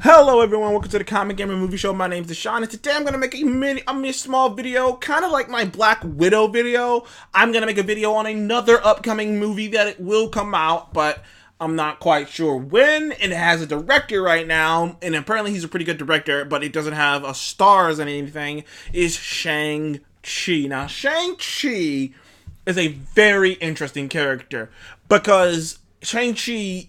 Hello everyone, welcome to the Comic Gamer Movie Show. My name's Deshaun, and today I'm gonna make a small video, kind of like my Black Widow video. I'm gonna make a video on another upcoming movie that it will come out, but I'm not quite sure when. It has a director right now, and apparently he's a pretty good director, but it doesn't have a stars and anything. Is Shang-Chi. Now, Shang-Chi is a very interesting character because Shang-Chi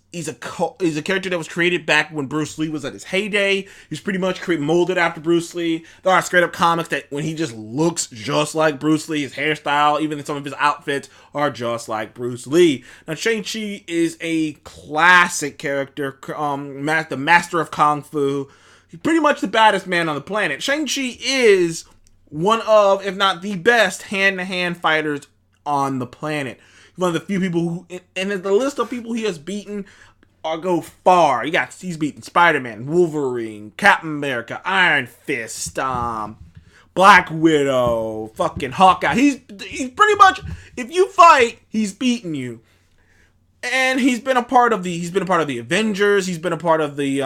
he's a character that was created back when Bruce Lee was at his heyday. He's pretty much molded after Bruce Lee. There are straight up comics that when he just looks just like Bruce Lee, his hairstyle, even some of his outfits are just like Bruce Lee. Now, Shang-Chi is a classic character, the master of Kung Fu. He's pretty much the baddest man on the planet. Shang-Chi is one of, if not the best, hand-to-hand fighters on the planet. One of the few people who, and the list of people he has beaten go far. He's beaten Spider-Man, Wolverine, Captain America, Iron Fist, Black Widow, fucking Hawkeye. He's pretty much, if you fight, he's beaten you. And he's been a part of the Avengers. He's been a part of the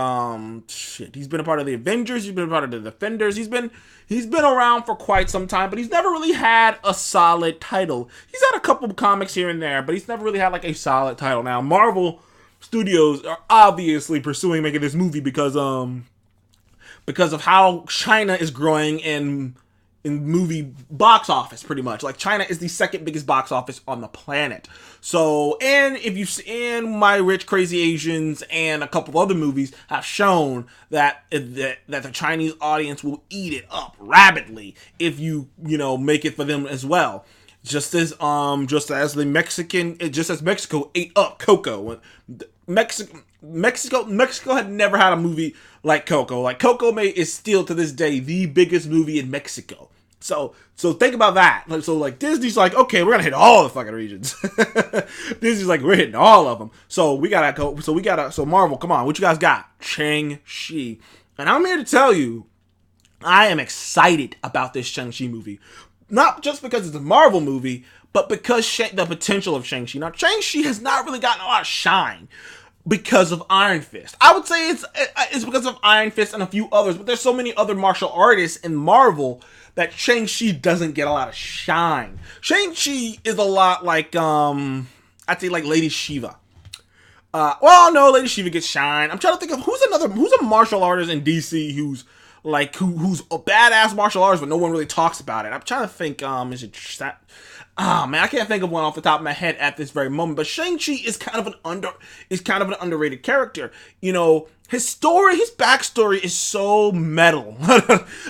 He's been a part of the Avengers. He's been a part of the Defenders. He's been around for quite some time, but he's never really had a solid title. He's had a couple of comics here and there, but he's never really had like a solid title. Now, Marvel Studios are obviously pursuing making this movie because of how China is growing in movie box office, pretty much. Like, China is the second biggest box office on the planet. So, and if you've seen My Rich Crazy Asians and a couple of other movies have shown that the Chinese audience will eat it up rapidly if you make it for them as well. Just as Mexico ate up Coco. Mexico had never had a movie like Coco. Like, Coco is still to this day the biggest movie in Mexico. So think about that. So like, Disney's like, okay, we're gonna hit all the fucking regions. Disney's like, we're hitting all of them. So Marvel, come on, what you guys got? Shang-Chi. And I'm here to tell you, I am excited about this Shang-Chi movie. Not just because it's a Marvel movie, but because the potential of Shang-Chi. Now, Shang-Chi has not really gotten a lot of shine because of Iron Fist. I would say it's because of Iron Fist and a few others, but there's so many other martial artists in Marvel that Shang-Chi doesn't get a lot of shine. Shang-Chi is a lot like, I'd say like Lady Shiva. No, Lady Shiva gets shine. I'm trying to think of who's a martial artist in DC who's a badass martial artist, but no one really talks about it. I'm trying to think, is it that? Oh man, I can't think of one off the top of my head at this very moment. But Shang-Chi is kind of an underrated character. His backstory is so metal.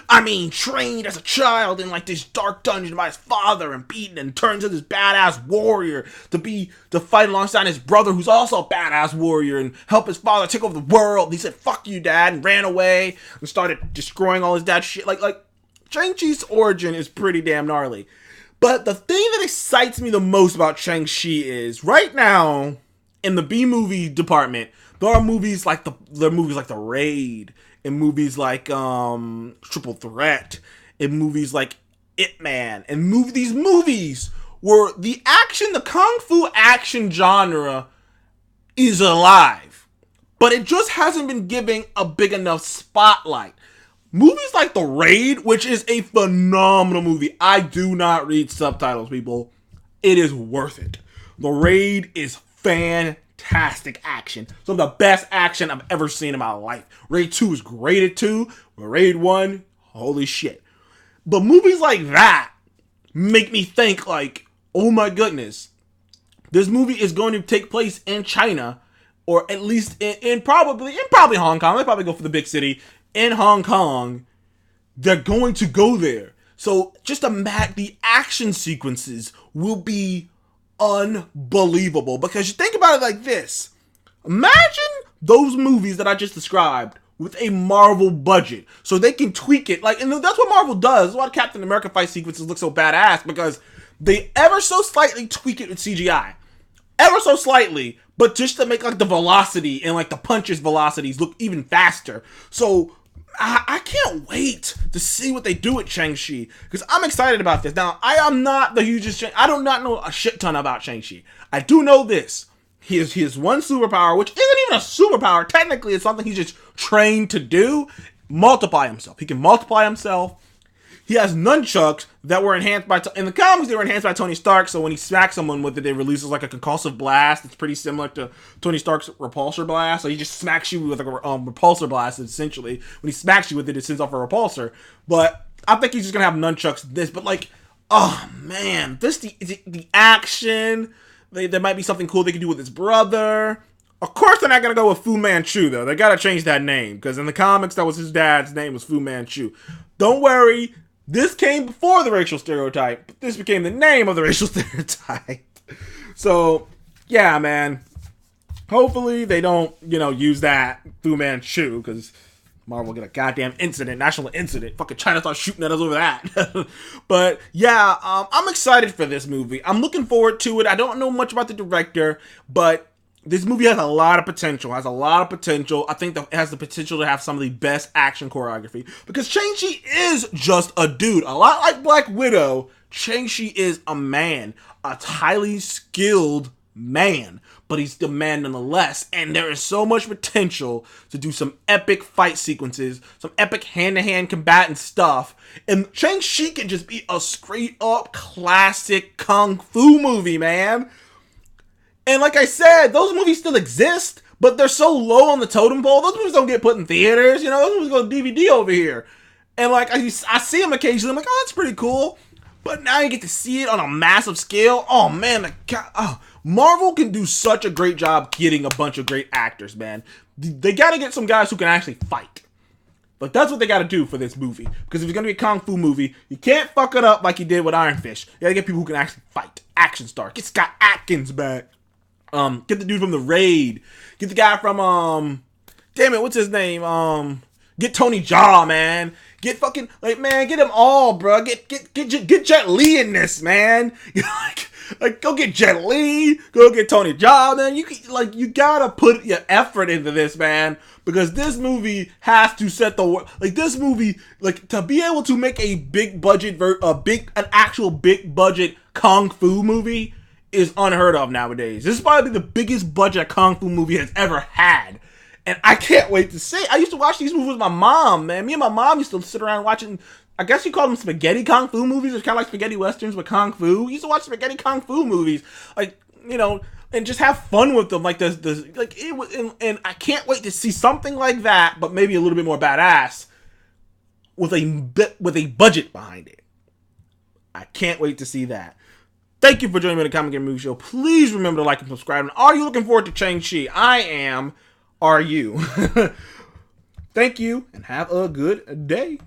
I mean, trained as a child in like this dark dungeon by his father and beaten and turns into this badass warrior to fight alongside his brother who's also a badass warrior and help his father take over the world. He said, "Fuck you, Dad," and ran away and started destroying all his dad's shit. Like Shang-Chi's origin is pretty damn gnarly. But the thing that excites me the most about Shang-Chi is right now in the B-movie department, there are movies like The Raid, and movies like Triple Threat, and movies like Ip Man, and these movies where the Kung Fu action genre is alive, but it just hasn't been given a big enough spotlight. Movies like The Raid, which is a phenomenal movie. I do not read subtitles, people. It is worth it. The Raid is fantastic action. Some of the best action I've ever seen in my life. Raid 2 is great at 2, but Raid 1, holy shit. But movies like that make me think like, oh my goodness, this movie is going to take place in China, or at least in probably Hong Kong. They probably go for the big city. In Hong Kong, they're going to go there. So just imagine the action sequences will be unbelievable. Because you think about it like this. Imagine those movies that I just described with a Marvel budget. So they can tweak it. And that's what Marvel does. That's why Captain America fight sequences look so badass. Because they ever so slightly tweak it with CGI. Ever so slightly. But just to make like the velocity and like the punches velocities look even faster. So I can't wait to see what they do with Shang-Chi, because I'm excited about this. Now, I am not the hugest I do not know a shit ton about Shang-Chi. I do know this. He has one superpower, which isn't even a superpower. Technically, it's something he's just trained to do. Multiply himself. He can multiply himself. He has nunchucks that were enhanced by... in the comics, they were enhanced by Tony Stark, so when he smacks someone with it, it releases like a concussive blast. It's pretty similar to Tony Stark's repulsor blast. So he just smacks you with like a repulsor blast, essentially. When he smacks you with it, it sends off a repulsor. But I think he's just going to have nunchucks this. But like, oh man, the action... There might be something cool they can do with his brother. Of course, they're not going to go with Fu Manchu, though. They got to change that name, because in the comics, that was his dad's name, was Fu Manchu. Don't worry, this came before the racial stereotype, but this became the name of the racial stereotype. So, yeah, man. Hopefully, they don't, use that Fu Manchu, because Marvel get a goddamn national incident. Fucking China starts shooting at us over that. But yeah, I'm excited for this movie. I'm looking forward to it. I don't know much about the director, but this movie has a lot of potential. I think that it has the potential to have some of the best action choreography, because Shang-Chi is just a dude. A lot like Black Widow, Shang-Chi is a man, a highly skilled man, but he's the man nonetheless, and there is so much potential to do some epic fight sequences, some epic hand-to-hand combatant stuff, and Shang-Chi can just be a straight-up classic kung fu movie, man. And like I said, those movies still exist, but they're so low on the totem pole. Those movies don't get put in theaters, those movies go to DVD over here. And like, I see them occasionally, I'm like, oh, that's pretty cool. But now you get to see it on a massive scale. Oh man, Marvel can do such a great job getting a bunch of great actors, man. They gotta get some guys who can actually fight. But that's what they gotta do for this movie. Because if it's gonna be a kung fu movie, you can't fuck it up like you did with Iron Fist. You gotta get people who can actually fight. Action star. Get Scott Atkins back. Get the dude from The Raid. Get the guy from, damn it, what's his name? Get Tony Jaa, man. Get fucking, man, get them all, bro. Get Jet Li in this, man. like, go get Jet Li. Go get Tony Jaa, man. You gotta put your effort into this, man. Because this movie has to set the, this movie, to be able to make a big budget, an actual big budget kung fu movie is unheard of nowadays. This is probably the biggest budget a kung fu movie has ever had. And I can't wait to see. I used to watch these movies with my mom, man. Me and my mom used to sit around watching, I guess you call them spaghetti kung fu movies. It's kind of like spaghetti westerns with kung fu. We used to watch spaghetti kung fu movies. And just have fun with them. And I can't wait to see something like that, but maybe a little bit more badass with a budget behind it. I can't wait to see that. Thank you for joining me on the Comic Game Movie Show. Please remember to like and subscribe. And are you looking forward to Shang-Chi? I am. Are you? Thank you, and have a good day.